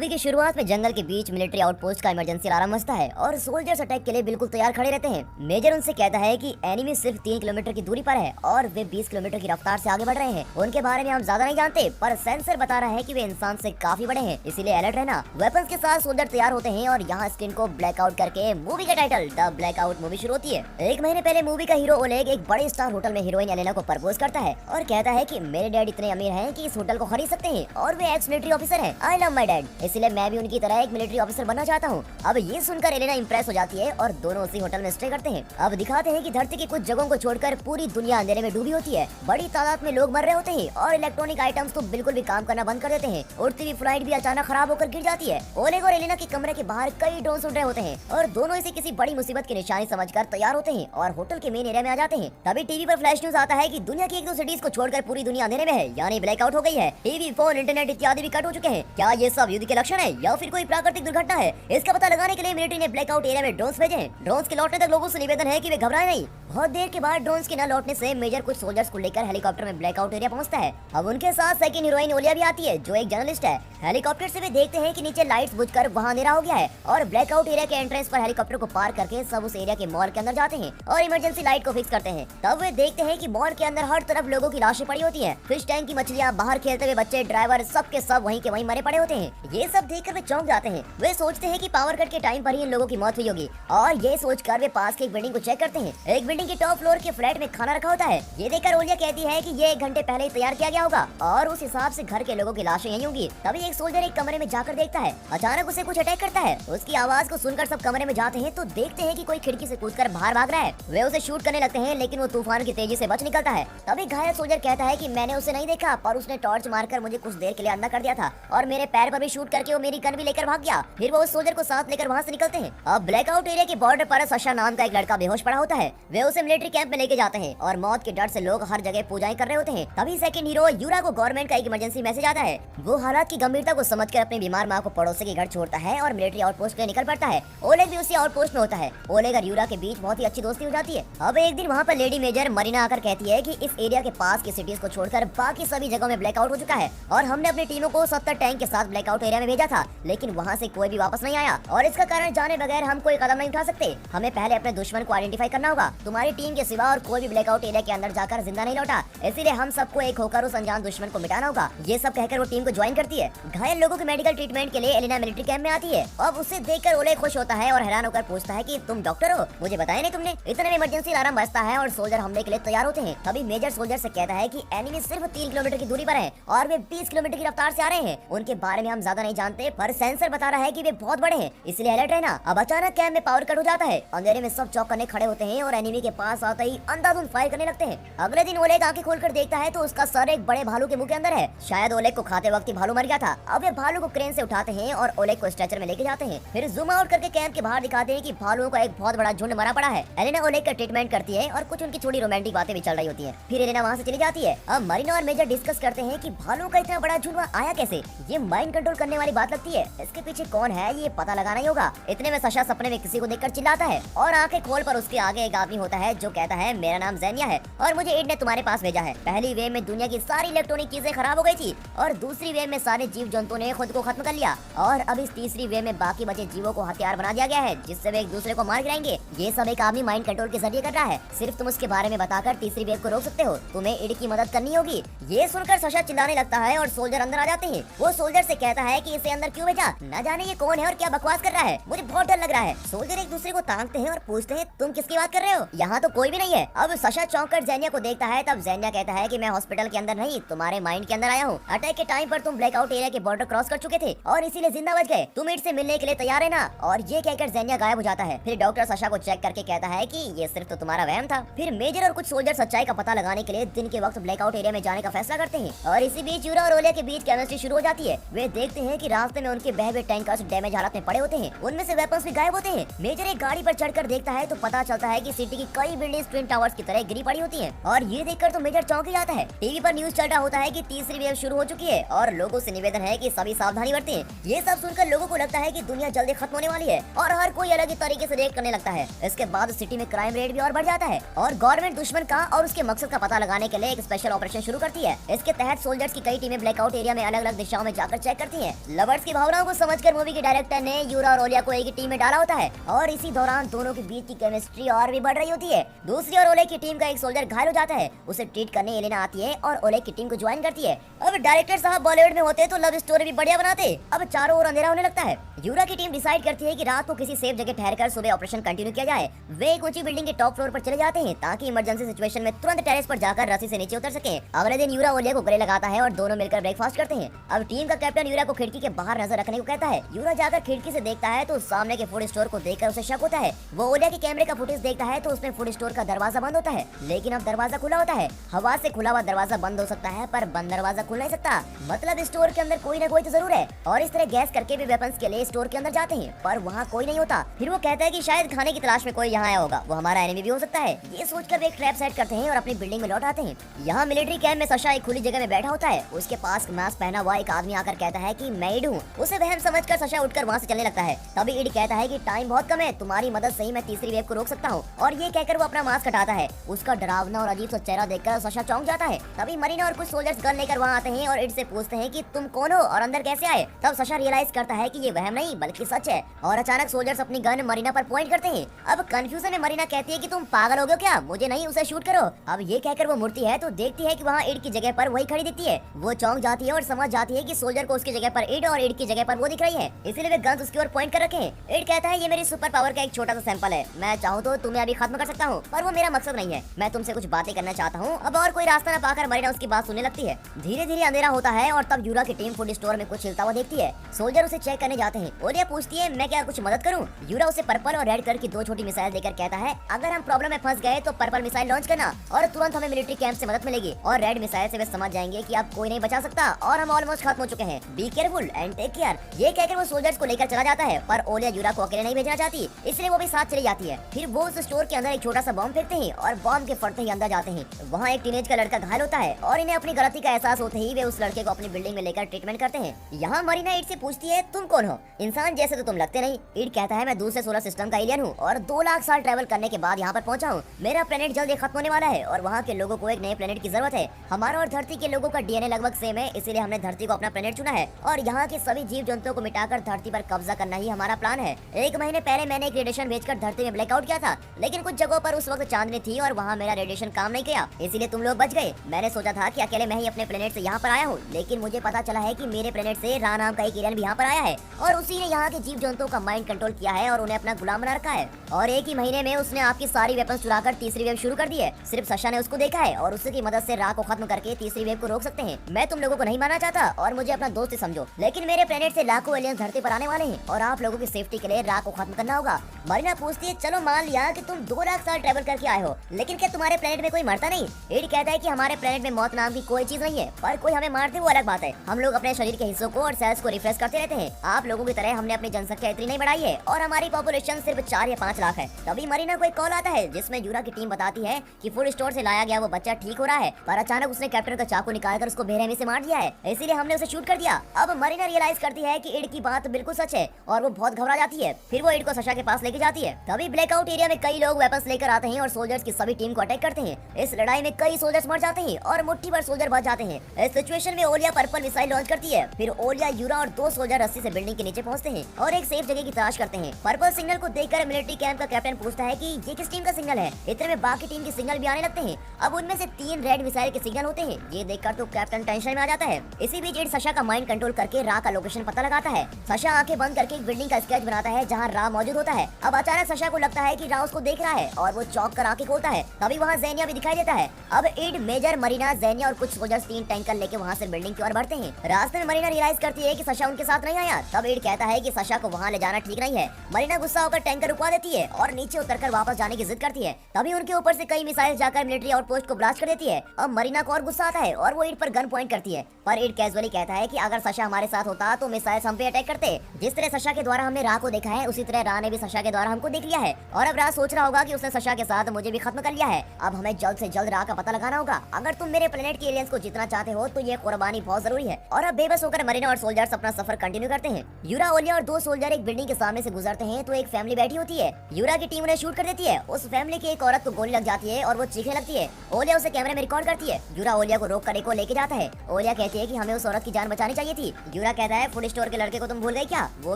Movie की शुरुआत में जंगल के बीच मिलिट्री आउटपोस्ट का इमरजेंसी अलार्म बजता है और सोल्जर्स अटैक के लिए बिल्कुल तैयार खड़े रहते हैं। मेजर उनसे कहता है कि एनिमी सिर्फ 3 किलोमीटर की दूरी पर है और वे 20 किलोमीटर की रफ्तार से आगे बढ़ रहे हैं। उनके बारे में हम ज्यादा नहीं जानते, पर सेंसर बता रहा है कि वे इंसान से काफी बड़े हैं, इसीलिए अलर्ट रहना। वेपन्स के साथ सोल्जर तैयार होते हैं और यहाँ स्क्रीन को ब्लैकआउट करके मूवी का टाइटल द ब्लैकआउट मूवी शुरू होती है। 1 महीने पहले मूवी का हीरो ओलेग एक बड़े स्टार होटल में हीरोइन एलेना को प्रपोज करता है और कहता है कि मेरे डैड इतने अमीर हैं कि इस होटल को खरीद सकते हैं और वे एक्स मिलिट्री ऑफिसर हैं। आई लव माय डैड, इसलिए मैं भी उनकी तरह एक मिलिट्री ऑफिसर बनना चाहता हूँ। अब ये सुनकर एलेना इंप्रेस हो जाती है और दोनों उसी होटल में स्टे करते हैं। अब दिखाते हैं कि धरती की कुछ जगहों को छोड़कर पूरी दुनिया अंधेरे में डूबी होती है। बड़ी तादाद में लोग मर रहे होते हैं और इलेक्ट्रॉनिक आइटम्स तो बिल्कुल भी काम करना बंद कर देते हैं। उड़ती हुई फ्लाइट भी अचानक खराब होकर गिर जाती है। ओलेग और एलेना के कमरे के बाहर कई ड्रोन उड़ रहे होते हैं और दोनों इसे किसी बड़ी मुसीबत की निशानी समझकर तैयार होते हैं और होटल के मेन एरिया में आ जाते हैं। तभी टीवी पर फ्लैश न्यूज आता है कि दुनिया की 1-2 सिटीज को छोड़कर पूरी दुनिया अंधेरे में है, यानी ब्लैकआउट हो गई है। टीवी, फोन, इंटरनेट इत्यादि भी कट हो चुके हैं। क्या ये सब युद्ध के लक्षण है या फिर कोई प्राकृतिक दुर्घटना है? इसका पता लगाने के लिए मिलिट्री ने ब्लैकआउट एरिया में ड्रोन्स भेजे हैं। ड्रोन्स के लौटने तक लोगों से निवेदन है कि वे घबराएं नहीं। बहुत देर के बाद ड्रोन्स के न लौटने से मेजर कुछ सोल्जर्स को लेकर हेलीकॉप्टर में ब्लैकआउट एरिया पहुंचता है। अब उनके साथ सेकंड हीरोइन ओलिया भी आती है, जो एक जर्नलिस्ट है। हेलीकॉप्टर से वे देखते हैं कि नीचे लाइट्स बुझकर वहां अंधेरा हो गया है और ब्लैकआउट एरिया के एंट्रेंस पर हेलीकॉप्टर को पार करके सब उस एरिया के मॉल के अंदर जाते हैं और इमरजेंसी लाइट को फिक्स करते हैं। तब वे देखते हैं कि मॉल के अंदर हर तरफ लोगों की लाशें पड़ी होती हैं। फिश टैंक की मछलियां, बाहर खेलते हुए बच्चे, ड्राइवर, सब के सब वहीं के वहीं मरे पड़े होते हैं। ये सब देखकर वे चौंक जाते हैं। वे सोचते हैं कि पावर कट के टाइम पर ही इन लोगों की मौत हुई होगी और ये सोचकर वे पास की एक बिल्डिंग को चेक करते हैं। एक बिल्डिंग के टॉप फ्लोर के फ्लैट में खाना रखा होता है। ये देखकर ओलिया कहती है कि ये 1 घंटे पहले ही तैयार किया गया होगा और उस हिसाब से घर के लोगों की लाशें यहीं होंगी। तभी एक सोल्जर एक कमरे में जाकर देखता है। अचानक उसे कुछ अटैक करता है। उसकी आवाज को सुनकर सब कमरे में जाते हैं तो देखते हैं कि कोई खिड़की से कूदकर बाहर भाग रहा है। वे उसे शूट करने लगते हैं लेकिन वो तूफान की तेजी से बच निकलता है। तभी घायल सोल्जर कहता है कि मैंने उसे नहीं देखा, पर उसने टॉर्च मारकर मुझे कुछ देर के लिए अंधा कर दिया था और मेरे पैर पर भी शूट करके वो मेरी गन भी लेकर भाग गया। फिर वो उस सोल्जर को साथ लेकर वहाँ से निकलते हैं। अब ब्लैकआउट एरिया के बॉर्डर पर सशा नाम का एक लड़का बेहोश पड़ा होता है। वे उसे मिलिट्री कैंप में लेके जाते हैं और मौत के डर से लोग हर जगह पूजाएं कर रहे होते हैं। तभी सेकंड हीरो यूरा को गवर्नमेंट का एक इमरजेंसी मैसेज आता है। वो हालात की गंभीरता को समझकर अपनी बीमार माँ को पड़ोसी के घर छोड़ता है और मिलिट्री आउटपोस्ट के लिए निकल पड़ता है। ओलेग भी उसी आउटपोस्ट में होता है। ओलेग और यूरा के बीच बहुत ही अच्छी दोस्ती हो जाती है। अब एक दिन वहाँ पर लेडी मेजर मरीना आकर कहती है कि इस एरिया के पास की सिटीज को छोड़कर बाकी सभी जगहों में ब्लैकआउट हो चुका है और हमने अपनी टीमों को 70 टैंक के साथ ब्लैकआउट एरिया में भेजा था, लेकिन वहाँ से कोई भी वापस नहीं आया और इसका कारण जाने बगैर हम कोई कदम नहीं उठा सकते। हमें पहले अपने दुश्मन को आइडेंटिफाई करना होगा। तुम्हारी टीम के सिवा और कोई भी ब्लैकआउट एरिया के अंदर जाकर जिंदा नहीं लौटा, इसीलिए हम सबको एक होकर उस अनजान दुश्मन को मिटाना होगा। ये सब कहकर वो टीम को ज्वाइन करती है। घायल लोगों के मेडिकल ट्रीटमेंट के लिए एलेना मिलिट्री कैंप में आती है। अब उसे देखकर ओलेग खुश होता है और हैरान होकर पूछता है कि तुम डॉक्टर हो, मुझे बताया नहीं तुमने। इतने में इमरजेंसी अलार्म बजता है और सोल्जर हमले के लिए तैयार होते हैं। तभी मेजर सोल्जर से कहता है कि एनिमी सिर्फ 3 किलोमीटर की दूरी पर है और वे 20 किलोमीटर की रफ्तार से आ रहे हैं। उनके बारे में हम ज्यादा नहीं जानते, पर सेंसर बता रहा है कि वे बहुत बड़े हैं, इसलिए अलर्ट रहना। अब अचानक कैंप में पावर कट हो जाता है। अंधेरे में सब चौंक करने खड़े होते हैं और एनिमी के पास आते ही अंधाधुंध फायर करने लगते हैं। अगले दिन ओलेग आंखें खोलकर देखता है तो उसका सर एक बड़े भालू के मुंह के अंदर है। शायद ओलेग को खाते वक्त ही भालू मर गया था। अब वे भालू को क्रेन से उठाते हैं और ओलेग को स्ट्रेचर में लेके जाते हैं। फिर जूम आउट करके कैंप के बाहर दिखाते हैं कि भालुओं का एक बहुत बड़ा झुंड मरा पड़ा है। एलेना ओलेग का ट्रीटमेंट करती है और कुछ उनकी थोड़ी रोमांटिक बातें भी चल रही होती हैं। फिर एलेना वहाँ से चली जाती है। अब मरीना और मेजर डिस्कस करते हैं कि भालुओं का इतना बड़ा झुंड वहाँ आया कैसे। ये माइंड कंट्रोल करने वाली बात लगती है। इसके पीछे कौन है ये पता लगाना ही होगा। इतने में सशा सपने में किसी को देखकर चिल्लाता है और आंखें खोल पर उसके आगे एक आदमी होता है जो कहता है मेरा नाम ज़ेनिया है और मुझे इड ने तुम्हारे पास भेजा है। पहली वेव में दुनिया की सारी इलेक्ट्रॉनिक चीजें खराब हो गई थी और दूसरी वेव में सारे जीव जंतुओं ने खुद को खत्म कर लिया और अब इस तीसरी वेव में बाकी बचे जीवों को हथियार बना दिया गया है जिससे वे एक दूसरे को मार गिराएंगे। ये सब एक आदमी माइंड कंट्रोल के जरिए कर रहा है। सिर्फ तुम उसके बारे में बताकर तीसरी वेव को रोक सकते हो। तुम्हें इड की मदद करनी होगी। ये सुनकर सशा चिल्लाने लगता है और सोल्जर अंदर आ जाते हैं। वो सोल्जर से कहता है कि इसे अंदर क्यों भेजा, न जाने ये कौन है और क्या बकवास कर रहा है, मुझे बहुत डर लग रहा है। सोल्जर एक दूसरे को ताकते हैं और पूछते हैं तुम किसकी बात कर रहे हो, यहाँ तो कोई भी नहीं है। अब सशा चौंक कर ज़ेनिया को देखता है। तब ज़ेनिया कहता है कि मैं हॉस्पिटल के अंदर नहीं तुम्हारे माइंड के अंदर आया हूँ। अटैक के टाइम पर तुम ब्लैकआउट एरिया के बॉर्डर क्रॉस कर चुके थे और इसीलिए जिंदा बच गए। तुम इड से मिलने के लिए तैयार है ना। और ये कहकर ज़ेनिया गायब हो जाता है। फिर डॉक्टर सशा को चेक करके कहता है कि ये सिर्फ तो तुम्हारा वहम था। फिर मेजर और कुछ सोल्जर सच्चाई का पता लगाने के लिए दिन के वक्त ब्लैकआउट एरिया में जाने का फैसला करते हैं और इसी बीच यूरा और ओलिया के बीच केमिस्ट्री शुरू हो जाती है। वे देखते हैं कि रास्ते में उनके बह हुए टैंकर्स डैमेज हालत में पड़े होते हैं। उनमें से वेपन्स भी गायब होते हैं। मेजर एक गाड़ी पर चढ़कर देखता है तो पता चलता है कि सिटी की कई बिल्डिंग्स ट्विन टावर्स की तरह गिरी पड़ी होती हैं और ये देखकर तो मेजर चौंक ही जाता है। टीवी पर न्यूज चल रहा होता है कि तीसरी वेव शुरू हो चुकी है और लोगों से निवेदन है कि सभी सावधानी बरतें। ये सब सुनकर लोगों को लगता है कि दुनिया जल्दी खत्म होने वाली है और हर कोई अलग ही तरीके से रिएक्ट करने लगता है। इसके बाद सिटी में क्राइम रेट भी और बढ़ जाता है और गवर्नमेंट दुश्मन का और उसके मकसद का पता लगाने के लिए एक स्पेशल ऑपरेशन शुरू करती है। इसके तहत सोल्जर्स की कई टीमें ब्लैकआउट एरिया में अलग अलग दिशाओं में जाकर चेक करती हैं, लवर्स की भावनाओं को समझकर मूवी के डायरेक्टर ने यूरा और ओलिया को एक ही टीम में डाला होता है और इसी दौरान दोनों के बीच की केमिस्ट्री और भी बढ़ रही होती है। दूसरी ओर ओले की टीम का एक सोल्जर घायल हो जाता है, उसे ट्रीट करने एलेना आती है और ओले की टीम को ज्वाइन करती है। अब डायरेक्टर साहब बॉलीवुड में होते तो लव स्टोरी भी बढ़िया बनाते। अब चारों ओर अंधेरा होने लगता है। यूरा की टीम डिसाइड करती है कि रात को किसी सेफ जगह ठहरकर सुबह ऑपरेशन कंटिन्यू किया जाए। वे एक ऊंची बिल्डिंग के टॉप फ्लोर पर चले जाते हैं ताकि इमरजेंसी सिचुएशन में तुरंत टेरेस पर जाकर रस्सी से नीचे उतर सके। अगले दिन यूरा ओलिया को गले लगाता है और दोनों मिलकर ब्रेकफास्ट करते हैं। अब टीम का कैप्टन यूरा को खिड़की के बाहर नजर रखने को कहता है। यूरा जाकर खिड़की से देखता है तो सामने के फूड स्टोर को देखकर उसे शक होता है। वो ओलिया के कैमरे का फुटेज देखता है तो उसमें फूड स्टोर का दरवाजा बंद होता है, लेकिन अब दरवाजा खुला होता है। हवा से खुला हुआ दरवाजा बंद हो सकता है पर बंद दरवाजा खुल नहीं सकता, मतलब स्टोर के अंदर कोई ना कोई तो जरूर है। और इस तरह गैस करके भी वेपन्स के लिए स्टोर के अंदर जाते हैं पर वहाँ कोई नहीं होता। फिर वो कहता है कि शायद खाने की तलाश में कोई यहाँ आया होगा, वो हमारा एनिमी भी हो सकता है। ये सोचकर वे एक ट्रैप सेट करते हैं और अपनी बिल्डिंग में लौट आते हैं। यहाँ मिलिट्री कैंप में सशा एक खुली जगह में बैठा होता है। उसके पास मास्क पहना हुआ एक आदमी आकर कहता है कि मैं ईड हूँ। उसे वहम समझकर सशा उठकर वहाँ से चलने लगता है। तभी ईड कहता है कि टाइम बहुत कम है, तुम्हारी मदद से ही मैं तीसरी वेव को रोक सकता हूँ। और ये कहकर वो अपना मास्क हटाता है। उसका डरावना और अजीब सा चेहरा देखकर सशा चौंक जाता है। तभी मरीना और कुछ सोल्जर्स गन लेकर वहाँ आते हैं और ईड से पूछते हैं कि तुम कौन हो और अंदर कैसे आए। तब सशा रियलाइज करता है कि ये वहम नहीं बल्कि सच है और अचानक सोल्जर्स अपनी गन मरीना पर पॉइंट करते हैं। अब कंफ्यूजन में मरीना कहती है कि तुम पागल हो गए क्या, मुझे नहीं, उसे शूट करो। अब ये कहकर वो मुड़ती है तो देखती है कि वहाँ ईड की जगह पर वही खड़ी दिखती है। वो चौंक जाती है और समझ जाती है कि सोल्जर को उसकी जगह पर ईड और ईड की जगह पर वो दिख रही है, इसीलिए वे गन्स उसकी ओर पॉइंट कर रखे हैं। ईड कहता है ये मेरी सुपर पावर का एक छोटा सा सैंपल है, मैं चाहूँ तो तुम्हें अभी खत्म कर सकता हूँ, पर वो मेरा मकसद नहीं है, मैं तुमसे कुछ बातें करना चाहता हूँ। अब और कोई रास्ता न पाकर मरीना उसकी बात सुनने लगती है। धीरे धीरे अंधेरा होता है और तब यूरा की टीम फूड स्टोर में कुछ हिलता हुआ देखती है। सोल्जर उसे चेक करने जाते हैं। ओलिया पूछती है मैं क्या कुछ मदद करूँ। यूरा उसे पर्पल और रेड कलर की दो छोटी मिसाइल देकर कहता है अगर हम प्रॉब्लम में फंस गए तो पर्पल मिसाइल लॉन्च करना और तुरंत हमें मिलिट्री कैंप से मदद मिलेगी, और रेड मिसाइल से वे समझ जाएंगे कि अब कोई नहीं बचा सकता और हम ऑलमोस्ट खत्म हो चुके हैं, be careful and take care. ये कहकर वो सोल्जर्स को लेकर चला जाता है पर ओलिया यूरा को अकेले नहीं भेजना चाहती, इसलिए वो भी साथ चली जाती है। फिर वो उस स्टोर के अंदर एक छोटा सा बॉम्ब फेंकते हैं और बॉम्ब के फटते ही अंदर जाते हैं। वहाँ एक टीनेज का लड़का घायल होता है और इन्हें अपनी गलती का एहसास होते ही वे उस लड़के को अपनी बिल्डिंग में लेकर ट्रीटमेंट करते हैं। यहाँ मरीना ईड से पूछती है तुम कौन हो, इंसान जैसे तो तुम लगते नहीं। ईड कहता है मैं दूसरे सोलर सिस्टम का एलियन हूँ और 2 लाख साल ट्रैवल करने के बाद यहाँ पर पहुँचा हूँ। मेरा प्लेनेट जल्द खत्म होने वाला है और वहाँ के लोगों को एक नए प्लेनेट की जरूरत है। हमारा और धरती के लोगों का डीएनए लगभग सेम है, इसीलिए हमने धरती को अपना प्लेनेट चुना है और यहाँ के सभी जीव जंतुओं को मिटाकर धरती पर कब्जा करना ही हमारा प्लान है। 1 महीने पहले मैंने एक रेडिएशन भेजकर धरती में ब्लैकआउट किया था, लेकिन कुछ जगहों पर उस वक्त चांदनी थी और वहाँ मेरा रेडिएशन काम नहीं किया, इसीलिए तुम लोग बच गए। मैंने सोचा था कि अकेले मैं ही अपने प्लेनेट से यहाँ पर आया हूँ, लेकिन मुझे पता चला है कि मेरे प्लेनेट से रा नाम का एक एलियन भी यहाँ पर आया है और उसी ने यहाँ के जीव जंतुओं का माइंड कंट्रोल किया है और उन्हें अपना गुलाम बना रखा है। और 1 ही महीने में उसने आपकी सारी वेपन्स चुराकर तीसरी वेव शुरू कर दी है। सिर्फ सशा ने उसको देखा है और उसकी मदद से रा को खत्म करके तीसरी वेव को रोक सकते हैं। मैं तुम लोगों को नहीं मानना चाहता और मुझे अपना दोस्त समझो, लेकिन मेरे प्लेनेट से लाखों एलियंस धरती पर आने वाले हैं और आप लोगों की सेफ्टी के लिए रा को खत्म करना होगा। मरीना पूछती है चलो मान लिया कि तुम 2 लाख साल ट्रैवल करके आए हो, लेकिन क्या तुम्हारे प्लेनेट में कोई मरता नहीं। ईड कहता है कि हमारे प्लेनेट में मौत नाम की कोई चीज नहीं है, पर कोई हमें मारते वो अलग बात है। हम लोग अपने शरीर के हिस्सों को और सेल्स को रिफ्रेश करते रहते हैं। आप लोगों की तरह हमने अपनी जनसंख्या इतनी नहीं बढ़ाई है और हमारी पॉपुलेशन सिर्फ 4 या 5 लाख है। तभी मरीना को एक कॉल आता है जिसमें यूरा की टीम बताती है कि फूड स्टोर से लाया गया वो बच्चा ठीक हो रहा है, पर अचानक उसने कैप्टन का चाकू निकालकर उसको बेरहमी से मार दिया है, इसीलिए हमने उसे शूट कर दिया। अब मरीना रियलाइज करती है कि ईड की बात बिल्कुल सच है और वो बहुत घबरा जाती है। फिर वो ईड को सशा के पास लेके जाती है। तभी ब्लैकआउट एरिया में कई लोग वेपन्स लेकर आते हैं और सोल्जर्स की सभी टीम को अटैक करते हैं। इस लड़ाई में कई सोल्जर्स मर जाते हैं और मुट्ठी भर सोल्जर बच जाते हैं। इस सिचुएशन में ओलिया पर्पल मिसाइल लॉन्च करती है। फिर ओलिया, यूरा और 2 सोल्जर रस्सी से बिल्डिंग के नीचे पहुंचते हैं और एक सेफ जगह की तलाश करते हैं। पर्पल सिग्नल को देखकर मिलिट्री कैंप का कैप्टन पूछता है कि ये किस टीम का सिग्नल है। इतने में बाकी टीम के सिग्नल भी आने लगते हैं। अब उनमें से 3 रेड मिसाइल के सिग्नल होते हैं। ये देखकर तो कैप्टन टेंशन में आ जाता है। इसी बीच ईड सशा का माइंड कंट्रोल करके रा का लोकेशन पता लगाता है। सशा आंखें बंद करके एक बिल्डिंग का स्केच बनाता है जहाँ रा मौजूद होता है। अब अचानक सशा को लगता है कि रा उसको देख रहा है और वो चौंक कर आंखें खोलता है। तभी वहाँ ज़ेनिया भी दिखाई देता है। अब ईड, मेजर, मरीना, ज़ेनिया और कुछ सोल्जर्स 3 टैंकर लेके वहाँ से बिल्डिंग की ओर बढ़ते हैं। रास्ते में मरीना रियलाइज करती है कि सशा उनके साथ नहीं आया। तब ईड कहता है कि सशा को वहाँ ले जाना ठीक नहीं है। मरीना गुस्सा होकर टैंकर रुकवा देती है और नीचे उतरकर वापस जाने की जिद करती है। तभी उनके ऊपर से कई मिसाइल जाकर मिलिट्री आउटपोस्ट को ब्लास्ट कर देती है। अब मरीना को और गुस्सा आता है और वो ईड पर गन पॉइंट करती है, पर ईड कैजुअली कहता है कि अगर सशा हमारे साथ होता तो मिसाइल हम पे अटैक करते। जिस तरह सशा के द्वारा हमने रा को देखा है उसी तरह रा ने भी सशा के द्वारा हमको देख लिया है और अब रा सोच रहा होगा कि उसने सशा के साथ मुझे भी खत्म कर लिया है। अब हमें जल्द से जल्द रा का पता लगाना होगा। अगर तुम मेरे प्लेनेट के एलियंस को जीतना चाहते हो तो ये कुर्बानी बहुत जरूरी है। और अब बेबस होकर मरीना और सोल्जर्स अपना सफर कंटिन्यू करते हैं। यूरा, ओलिया और 2 सोल्जर एक बिल्डिंग के सामने से गुजरते हैं तो एक फैमिली बैठी होती है। यूरा की टीम उन्हें शूट कर देती है। उस फैमिली की एक औरत को गोली लग जाती है और वो चीखने लगती है। ओलिया उसे कैमरे में रिकॉर्ड करती है। यूरा ओलिया को रोक कर एक को लेके जाता है। ओलिया कहती है कि हमें उस औरत की जान बचानी चाहिए थी। यूरा कहता है फूड स्टोर के लड़के को तुम भूल गए क्या, वो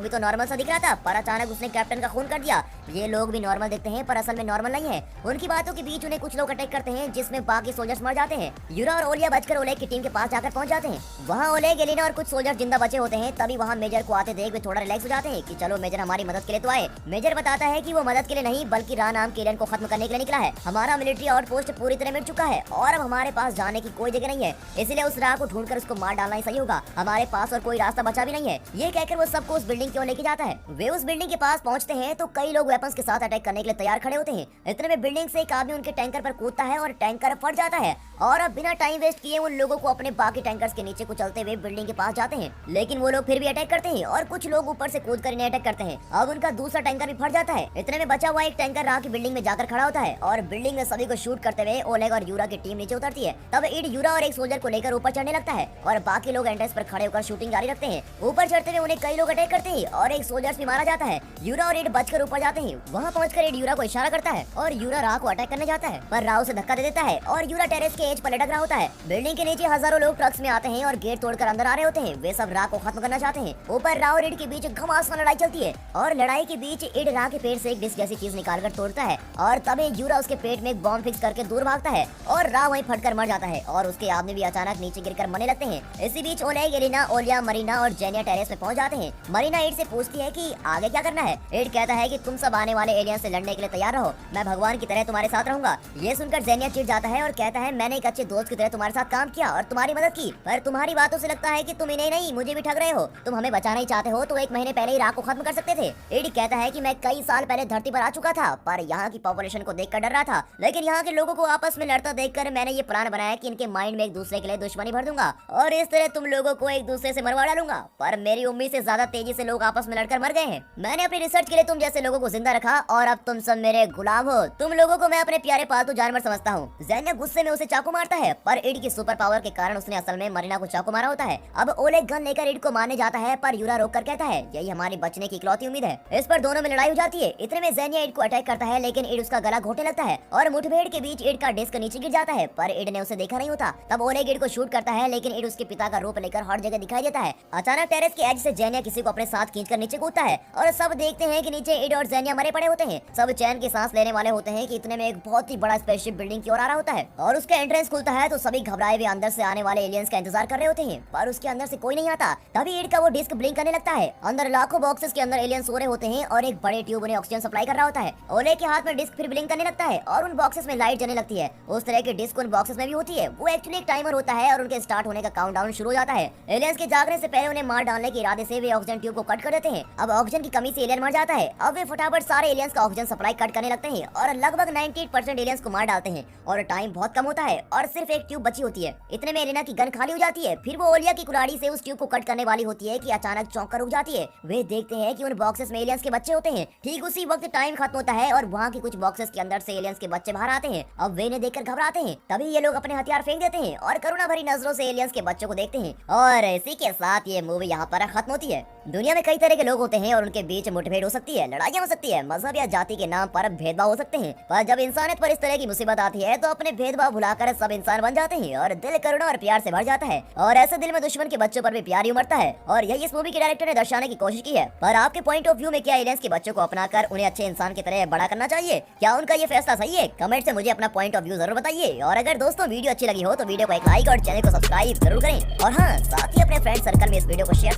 भी तो नॉर्मल सा दिख रहा था, पर अचानक उसने कैप्टन का खून कर दिया। ये लोग भी नॉर्मल दिखते हैं पर असल में नॉर्मल नहीं है। उनकी बातों के बीच उन्हें कुछ लोग अटैक करते हैं जिसमें बाकी सोल्जर्स मर जाते हैं। यूरा और ओलिया बचकर ओलेग की टीम के पास जाकर पहुंच जाते हैं। वहाँ ओलेग, एलिना और कुछ सोल्जर जिंदा बचे होते हैं। तभी वहाँ मेजर को आते देख वे थोड़ा रिलैक्स हो जाते हैं कि चलो मेजर हमारी मदद के लिए तो आए। मेजर बताता है कि वो मदद के लिए नहीं बल्कि रा नाम के एलियन को खत्म करने के लिए निकला है। हमारा मिलिट्री आउटपोस्ट पूरी तरह मिट चुका है और अब हमारे पास जाने की कोई जगह नहीं है, इसलिए उस रा को ढूंढकर उसको मार डालना ही सही होगा। हमारे पास और कोई रास्ता बचा भी नहीं है। ये कहकर वो सबको उस बिल्डिंग की ओर लेके जाता है। वे उस बिल्डिंग के पास पहुंचते हैं तो कई लोग वेपन्स के साथ अटैक करने के लिए तैयार खड़े होते हैं। इतने में बिल्डिंग से एक आदमी उनके टैंकर पर कूदता है और टैंकर फट जाता है और अब बिना टाइम वेस्ट किए उन लोगों को अपने बाकी टैंकर्स के नीचे कुचलते हुए बिल्डिंग के पास जाते हैं। लेकिन वो लोग फिर भी अटैक करते हैं और कुछ लोग ऊपर से कूद कर इन्हें अटैक करते हैं। अब उनका दूसरा टैंकर भी फट जाता है। इतने में बचा हुआ एक टैंकर राह की बिल्डिंग में जाकर खड़ा होता है और बिल्डिंग में सभी को शूट करते हुए ओलेग और यूरा की टीम नीचे उतरती है। तब ईड यूरा और एक सोल्जर को लेकर ऊपर चढ़ने लगता है और बाकी लोग एंट्रेंस पर खड़े होकर शूटिंग जारी रखते हैं। ऊपर चढ़ते हुए उन्हें कई लोग अटैक करते हैं और एक सोल्जर्स भी मारा जाता है। यूरा और ईड बचकर ऊपर जाते हैं। वहाँ पहुंचकर ईड यूरा को इशारा करता है और यूरा राह को अटैक करने जाता है, पर राह उसे धक्का दे देता है और यूरा टेरेस के एज पर लटक रहा होता है। बिल्डिंग के नीचे हजारों लोग ट्रक्स में आते हैं और गेट तोड़कर अंदर आ रहे होते हैं। वे सब राह को खत्म करना चाहते हैं। ऊपर राह और ईड के बीच घमासान लड़ाई चलती है और लड़ाई के बीच ईड राह के पेट से एक डिस्क जैसी चीज निकालकर तोड़ता है और तभी यूरा उसके पेट में एक बॉम्ब फिक्स करके दूर भागता है और राह वहीं फटकर मर जाता है और उसके आदमी भी अचानक नीचे गिरकर मरने लगते हैं। इसी बीच ओलेग, एलिना, ओलिया, मरीना और जेनिया टेरेस में पहुंच जाते हैं। मरीना ईड से पूछती है कि आगे क्या करना है। ईड कहता है कि तुम सब आने वाले एलियन से लड़ने के लिए तैयार रहो, मैं भगवान की तरह तुम्हारे साथ रहूंगा। ये सुनकर जेनिया चिढ़ जाता है और कहता है मैंने एक अच्छे दोस्त की तरह तुम्हारे साथ काम किया और तुम्हारी मदद की, पर तुम्हारी बातों से लगता है कि तुम इन्हें नहीं मुझे भी ठग रहे हो। तुम हमें बचाना ही चाहते हो तो एक महीने पहले ही राह को खत्म कर सकते थे। ईड कहता है कि मैं कई साल पहले धरती पर आ चुका था पर यहाँ की पॉपुलेशन को देखकर डर रहा था, लेकिन यहाँ के लोगों को आपस में लड़ता देखकर मैंने ये प्लान बनाया कि इनके माइंड में एक दूसरे के लिए दुश्मनी भर दूंगा और इस तरह तुम लोगों को एक दूसरे से मरवा डालूंगा। पर मेरी उम्मीद से ज्यादा तेजी से लोग आपस में लड़कर मर गए हैं। मैंने अपनी रिसर्च के लिए तुम जैसे लोगों को जिंदा रखा और अब तुम सब मेरे गुलाम हो। तुम लोगों को मैं अपने प्यारे पालतू जानवर समझता हूँ। जेनिया गुस्से में उसे चाकू मारता है पर ईड की सुपर पावर के कारण उसने असल में मरीना को चाकू मारा होता है। अब ओलेग गन लेकर ईड को मारने जाता है पर यूरा रोक कर कहता है यही हमारी बचने की इकलौती उम्मीद है। इस पर दोनों में लड़ाई हो जाती है। इतने में जेनिया ईड को अटैक करता है लेकिन ईड उसका गला घोटने लगता है और मुठभेड़ के बीच ईड का डिस्क नीचे गिर जाता है पर ईड ने उसे देखा नहीं होता। तब ओलेग ईड को शूट करता है लेकिन ईड उसके पिता का रूप लेकर हर जगह दिखाई देता है। अचानक टेरेस के एज से जेनिया किसी को अपने साथ खींचकर नीचे कूदता है और सब देखते हैं कि नीचे ईड और जेनिया मरे पड़े होते हैं। सब चैन की सांस लेने वाले होते हैं कि इतने में एक बहुत ही बड़ा स्पेसशिप बिल्डिंग की ओर आ रहा होता है और उसका एंट्रेंस खुलता है तो सभी घबराए हुए अंदर से आने वाले एलियंस का इंतजार कर रहे होते हैं पर उसके अंदर से कोई नहीं आता। तभी ईड का वो डिस्क ब्लिंक करने लगता है। अंदर लाखों बॉक्सेस के अंदर एलियंस सो रहे होते हैं और एक बड़े ट्यूब उन्हें ऑक्सीजन सप्लाई कर रहा होता है। ओले के हाथ में डिस्क फिर ब्लिंक करने लगता है और उन बॉक्सेस में लाइट जलने लगती है। उस तरह के डिस्क उन बॉक्सेस में भी होती है। वो एक्चुअली एक टाइमर होता है और उनके स्टार्ट होने का काउंटडाउन शुरू हो जाता है। एलियंस के जागने से पहले उन्हें मार डालने के इरादे से वे ऑक्सीजन ट्यूब को कट कर देते हैं। अब ऑक्सीजन की कमी से एलियन मर जाता है। अब वे फटाफट सारे एलियंस का ऑक्सीजन सप्लाई कट करने लगते हैं और लगभग 98% एलियंस को मार डालते हैं और टाइम बहुत कम होता है और सिर्फ एक ट्यूब बची होती है। इतने में एलिना की गन खाली हो जाती है। फिर वो ओलिया की कुल्हाड़ी से उस ट्यूब को कट करने वाली होती है कि अचानक चौंक कर रुक जाती है। वे देखते हैं कि उन बॉक्सेस में एलियंस के बच्चे होते हैं। ठीक उसी वक्त टाइम खत्म होता है और वहाँ के कुछ बॉक्सेस के अंदर से एलियंस के बच्चे बाहर आते हैं। अब वे इन्हें देखकर घबराते हैं। तभी ये लोग अपने हथियार फेंक देते हैं और करुणा भरी नजरों से एलियंस के बच्चों को देखते हैं और इसी के साथ ये मूवी यहाँ पर खत्म होती है। दुनिया में कई तरह के लोग होते हैं और उनके बीच मुठभेड़ हो सकती है, लड़ाइयाँ हो सकती है, मजहब या जाति के नाम पर भेदभाव हो सकते हैं, पर जब इंसानियत पर इस तरह की मुसीबत आती है तो अपने भेदभाव भुलाकर सब इंसान बन जाते हैं और दिल करुणा और प्यार से भर जाता है और ऐसे दिल में दुश्मन के बच्चों पर भी प्यार ही उमड़ता है और यही इस मूवी के डायरेक्टर ने दर्शाने की कोशिश की है। पर आपके पॉइंट ऑफ व्यू में क्या एलियंस के बच्चों को अपनाकर उन्हें अच्छे इंसान की तरह बड़ा करना चाहिए? क्या उनका ये फैसला सही है? कमेंट से मुझे अपना पॉइंट ऑफ व्यू जरूर बताइए और अगर दोस्तों वीडियो अच्छी लगी हो तो वीडियो को एक लाइक और चैनल को सब्सक्राइब जरूर करें और हाँ, साथ ही अपने फ्रेंड सर्कल में इस वीडियो को शेयर